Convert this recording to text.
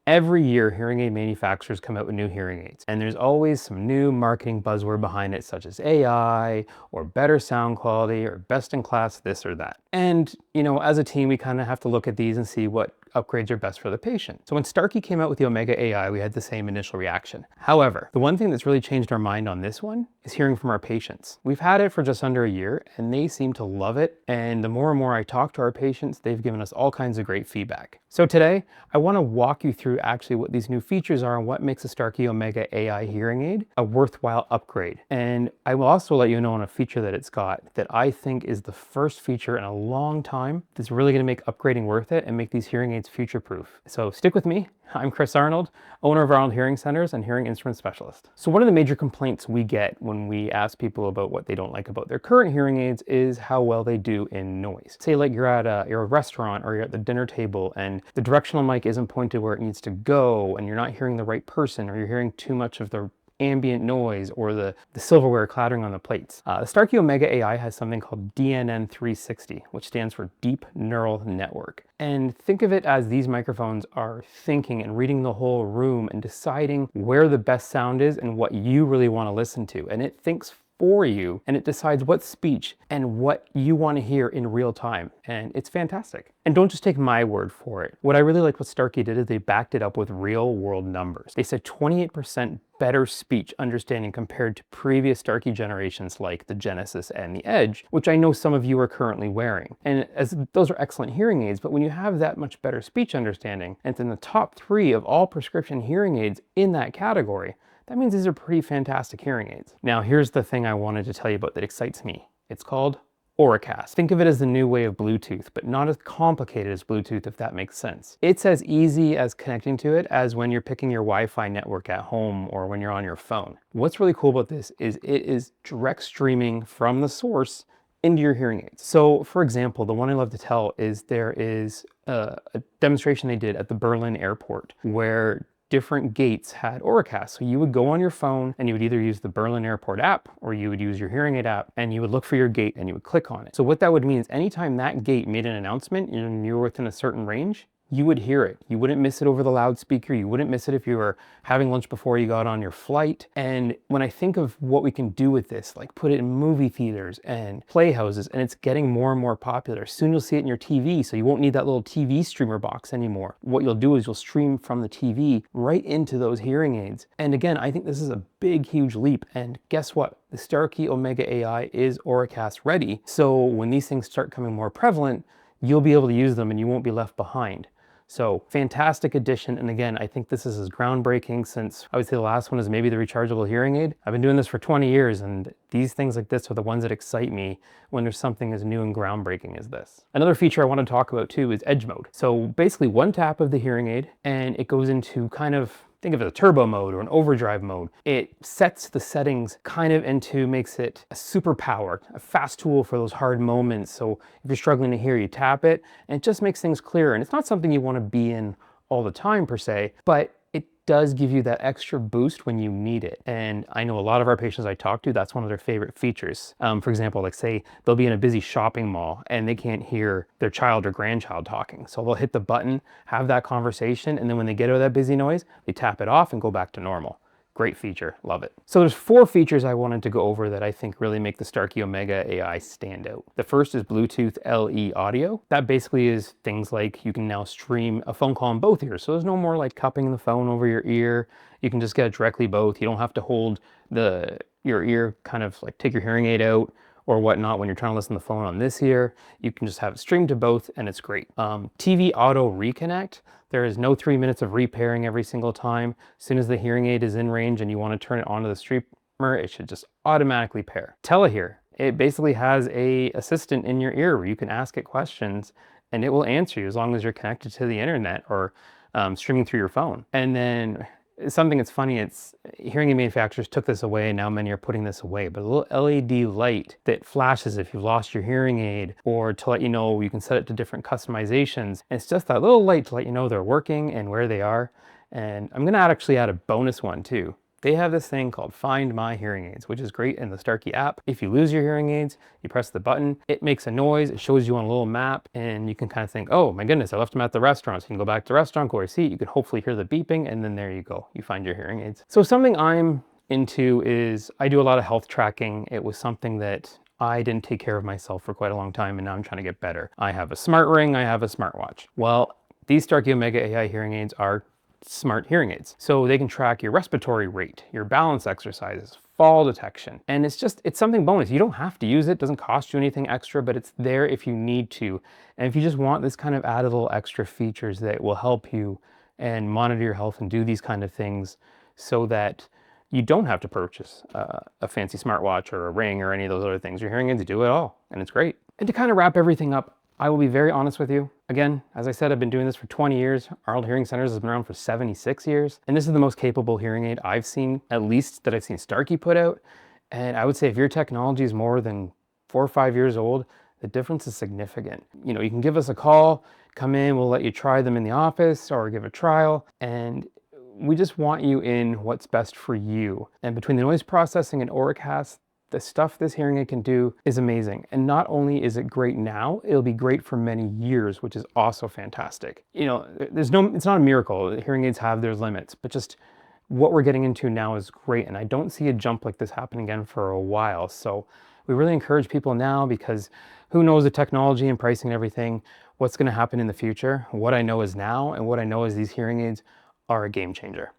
Every year, hearing aid manufacturers come out with new hearing aids, and there's always some new marketing buzzword behind it, such as AI, or better sound quality, or best in class this or that. And, as a team, we kind of have to look at these and see what upgrades are best for the patient. So when Starkey came out with the Omega AI, we had the same initial reaction. However, the one thing that's really changed our mind on this one is hearing from our patients. We've had it for just under a year, and they seem to love it. And the more and more I talk to our patients, they've given us all kinds of great feedback. So today, I want to walk you through actually what these new features are and what makes a Starkey Omega AI hearing aid a worthwhile upgrade. And I will also let you know on a feature that it's got that I think is the first feature in a long time that's really going to make upgrading worth it and make these hearing aids future-proof. So stick with me. I'm Chris Arnold, owner of Arnold Hearing Centers and hearing instrument specialist. So one of the major complaints we get when we ask people about what they don't like about their current hearing aids is how well they do in noise. Say like you're at a restaurant or you're at the dinner table and the directional mic isn't pointed where it needs to go and you're not hearing the right person, or you're hearing too much of the ambient noise or the silverware clattering on the plates. The Starkey Omega AI has something called DNN 360, which stands for Deep Neural Network. And think of it as these microphones are thinking and reading the whole room and deciding where the best sound is and what you really want to listen to. And it thinks for you, and it decides what speech and what you want to hear in real time. And it's fantastic. And don't just take my word for it. What I really liked what Starkey did is they backed it up with real world numbers. They said 28% better speech understanding compared to previous Starkey generations like the Genesis and the Edge, which I know some of you are currently wearing. And as those are excellent hearing aids, but when you have that much better speech understanding, and it's in the top 3 of all prescription hearing aids in that category, that means these are pretty fantastic hearing aids. Now, here's the thing I wanted to tell you about that excites me. It's called Auracast. Think of it as the new way of Bluetooth, but not as complicated as Bluetooth, if that makes sense. It's as easy as connecting to it as when you're picking your Wi-Fi network at home or when you're on your phone. What's really cool about this is it is direct streaming from the source into your hearing aids. So for example, the one I love to tell is there is a demonstration they did at the Berlin airport where different gates had Auracast. So you would go on your phone and you would either use the Berlin Airport app or you would use your hearing aid app and you would look for your gate and you would click on it. So what that would mean is anytime that gate made an announcement and you were within a certain range, you would hear it. You wouldn't miss it over the loudspeaker. You wouldn't miss it if you were having lunch before you got on your flight. And when I think of what we can do with this, like put it in movie theaters and playhouses, and it's getting more and more popular. Soon you'll see it in your TV, so you won't need that little TV streamer box anymore. What you'll do is you'll stream from the TV right into those hearing aids. And again, I think this is a big, huge leap. And guess what? The Starkey Omega AI is Auracast ready. So when these things start becoming more prevalent, you'll be able to use them and you won't be left behind. So fantastic addition. And again, I think this is as groundbreaking since I would say the last one is maybe the rechargeable hearing aid. I've been doing this for 20 years and these things like this are the ones that excite me when there's something as new and groundbreaking as this. Another feature I want to talk about too is edge mode. So basically one tap of the hearing aid and it goes into kind of, think of it as a turbo mode or an overdrive mode. It sets the settings kind of into, makes it a superpower, a fast tool for those hard moments. So if you're struggling to hear, you tap it and it just makes things clearer. And it's not something you want to be in all the time per se, but it does give you that extra boost when you need it. And I know a lot of our patients I talk to, that's one of their favorite features. For example, like say they'll be in a busy shopping mall and they can't hear their child or grandchild talking. So they'll hit the button, have that conversation, and then when they get out of that busy noise, they tap it off and go back to normal. Great feature, love it. So there's 4 features I wanted to go over that I think really make the Starkey Omega AI stand out. The first is Bluetooth LE audio. That basically is things like you can now stream a phone call in both ears. So there's no more like cupping the phone over your ear. You can just get it directly both. You don't have to hold your ear, kind of like take your hearing aid out or whatnot when you're trying to listen to the phone on this ear. You can just have it streamed to both and it's great. TV auto reconnect. There is no 3 minutes of repairing every single time. As soon as the hearing aid is in range and you want to turn it onto the streamer, it should just automatically pair. Telehear. It basically has a assistant in your ear where you can ask it questions and it will answer you as long as you're connected to the internet or streaming through your phone. And then something that's funny, it's hearing aid manufacturers took this away and now many are putting this away, but a little LED light that flashes if you've lost your hearing aid or to let you know, you can set it to different customizations. And it's just that little light to let you know they're working and where they are. And I'm gonna actually add a bonus one too. They have this thing called Find My Hearing Aids, which is great in the Starkey app. If you lose your hearing aids, you press the button, it makes a noise, it shows you on a little map, and you can kind of think, oh my goodness, I left them at the restaurant. So you can go back to the restaurant, go to your seat, you can hopefully hear the beeping, and then there you go, you find your hearing aids. So something I'm into is I do a lot of health tracking. It was something that I didn't take care of myself for quite a long time, and now I'm trying to get better. I have a smart ring, I have a smartwatch. Well, these Starkey Omega AI hearing aids are smart hearing aids. So they can track your respiratory rate, your balance exercises, fall detection. And it's something bonus. You don't have to use it. It doesn't cost you anything extra, but it's there if you need to. And if you just want this kind of added little extra features that will help you and monitor your health and do these kind of things so that you don't have to purchase a fancy smartwatch or a ring or any of those other things. Your hearing aids do it all, and it's great. And to kind of wrap everything up, I will be very honest with you. Again, as I said, I've been doing this for 20 years. Arnold Hearing Centers has been around for 76 years. And this is the most capable hearing aid I've seen, at least that I've seen Starkey put out. And I would say if your technology is more than 4 or 5 years old, the difference is significant. You know, you can give us a call, come in, we'll let you try them in the office or give a trial. And we just want you in what's best for you. And between the noise processing and Auracast, the stuff this hearing aid can do is amazing. And not only is it great now, it'll be great for many years, which is also fantastic. You know, it's not a miracle. Hearing aids have their limits, but just what we're getting into now is great. And I don't see a jump like this happening again for a while. So we really encourage people now, because who knows the technology and pricing and everything, what's going to happen in the future. What I know is now, and what I know is these hearing aids are a game changer.